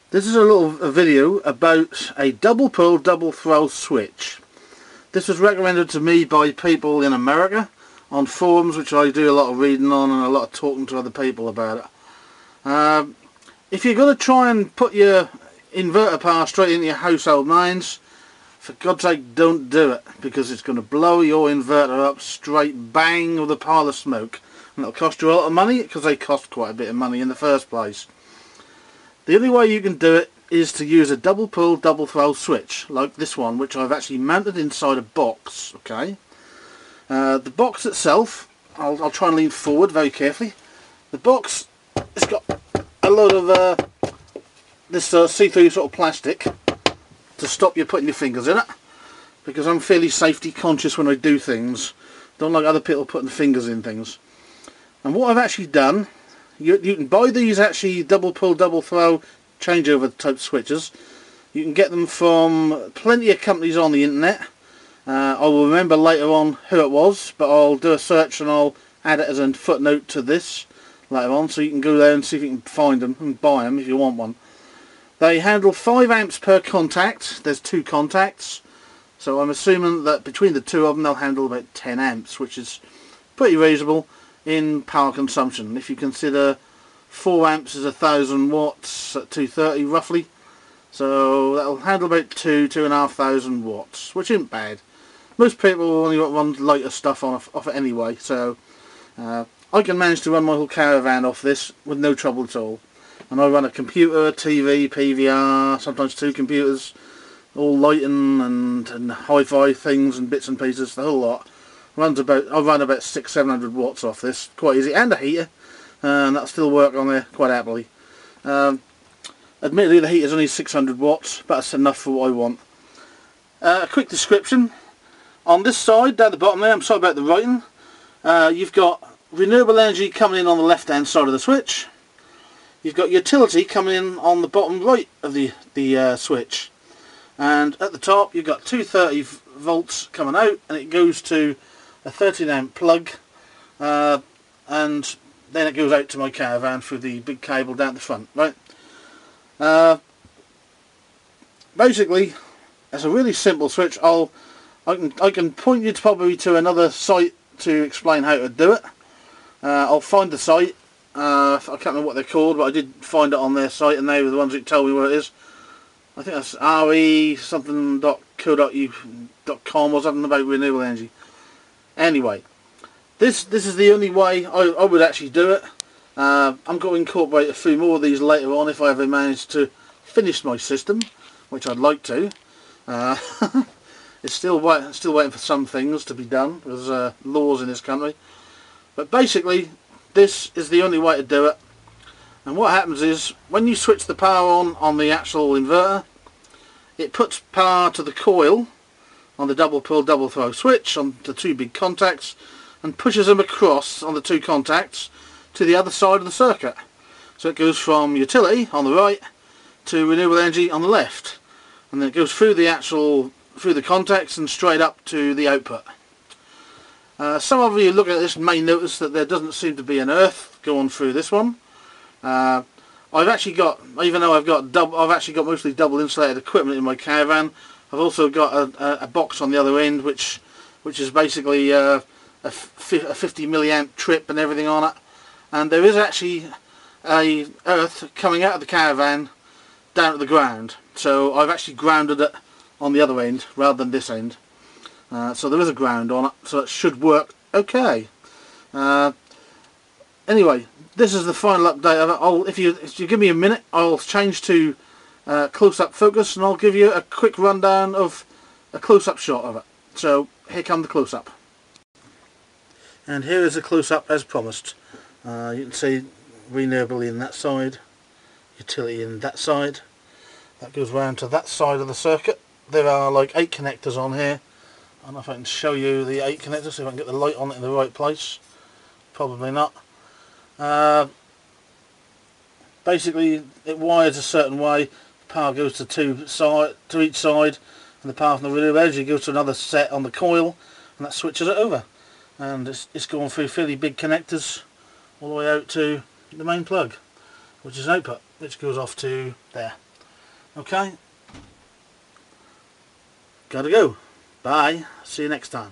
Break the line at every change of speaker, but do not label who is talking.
This is a video about a double pull, double throw switch. This was recommended to me by people in America on forums, which I do a lot of reading on and a lot of talking to other people about it. If you're going to try and put your inverter power straight into your household mains, for God's sake don't do it, because it's going to blow your inverter up straight bang with a pile of smoke, and it'll cost you a lot of money, because they cost quite a bit of money in the first place. The only way you can do it is to use a double pull, double throw switch, like this one, which I've actually mounted inside a box. Okay. The box itself, I'll try and lean forward very carefully. The box, it's got a load of this see-through sort of plastic to stop you putting your fingers in it, because I'm fairly safety conscious when I do things. Don't like other people putting fingers in things. And what I've actually done, you can buy these actually double pull, double throw changeover type switches. You can get them from plenty of companies on the internet. I will remember later on who it was, but I'll do a search and I'll add it as a footnote to this later on, so you can go there and see if you can find them and buy them if you want one. They handle 5 amps per contact. There's 2 contacts, so I'm assuming that between the 2 of them they'll handle about 10 amps, which is pretty reasonable in power consumption. If you consider 4 amps is 1000 watts at 230 roughly, so that'll handle about 2,500 watts, which isn't bad. Most people only run lighter stuff off it anyway, so I can manage to run my whole caravan off this with no trouble at all. And I run a computer, a TV, PVR, sometimes 2 computers, all lighting and hi-fi things and bits and pieces, the whole lot. I run about 600-700 watts off this, quite easy, and a heater, and that'll still work on there quite happily. Admittedly the heater's only 600 watts, but that's enough for what I want. A quick description. On this side, down the bottom there, I'm sorry about the writing, you've got renewable energy coming in on the left hand side of the switch. You've got utility coming in on the bottom right of the switch, and at the top you've got 230 volts coming out, and it goes to a 13 amp plug, and then it goes out to my caravan through the big cable down the front, right? Basically it's a really simple switch. I can point you probably to another site to explain how to do it. I'll find the site. I can't remember what they're called, but I did find it on their site, and they were the ones that tell me where it is. I think that's re-something.co.com or something about renewable energy. Anyway, this is the only way I would actually do it. I'm going to incorporate a few more of these later on if I ever manage to finish my system, which I'd like to. It's still waiting for some things to be done. There's laws in this country, but basically this is the only way to do it. And what happens is, when you switch the power on the actual inverter, it puts power to the coil on the double pull double throw switch on the 2 big contacts, and pushes them across on the 2 contacts to the other side of the circuit. So it goes from utility on the right to renewable energy on the left, and then it goes through the contacts and straight up to the output. Some of you looking at this may notice that there doesn't seem to be an earth going through this one. I've actually got, even though I've actually got mostly double insulated equipment in my caravan, I've also got a box on the other end which is basically a 50 milliamp trip and everything on it, and there is actually a earth coming out of the caravan down to the ground, so I've actually grounded it on the other end rather than this end. So there is a ground on it, so it should work okay. Anyway, this is the final update of it. If you give me a minute, I'll change to close-up focus, and I'll give you a quick rundown of a close-up shot of it. So here comes the close-up. And here is a close-up as promised. You can see renewable in that side, utility in that side. That goes round to that side of the circuit. There are like 8 connectors on here. I don't know if I can show you the 8 connectors, see if I can get the light on it in the right place. Probably not. Basically it wires a certain way. Power goes to each side, and the power from the renewable energy goes to another set on the coil, and that switches it over. And it's going through fairly big connectors all the way out to the main plug, which is an output, which goes off to there. Okay, gotta go. Bye, see you next time.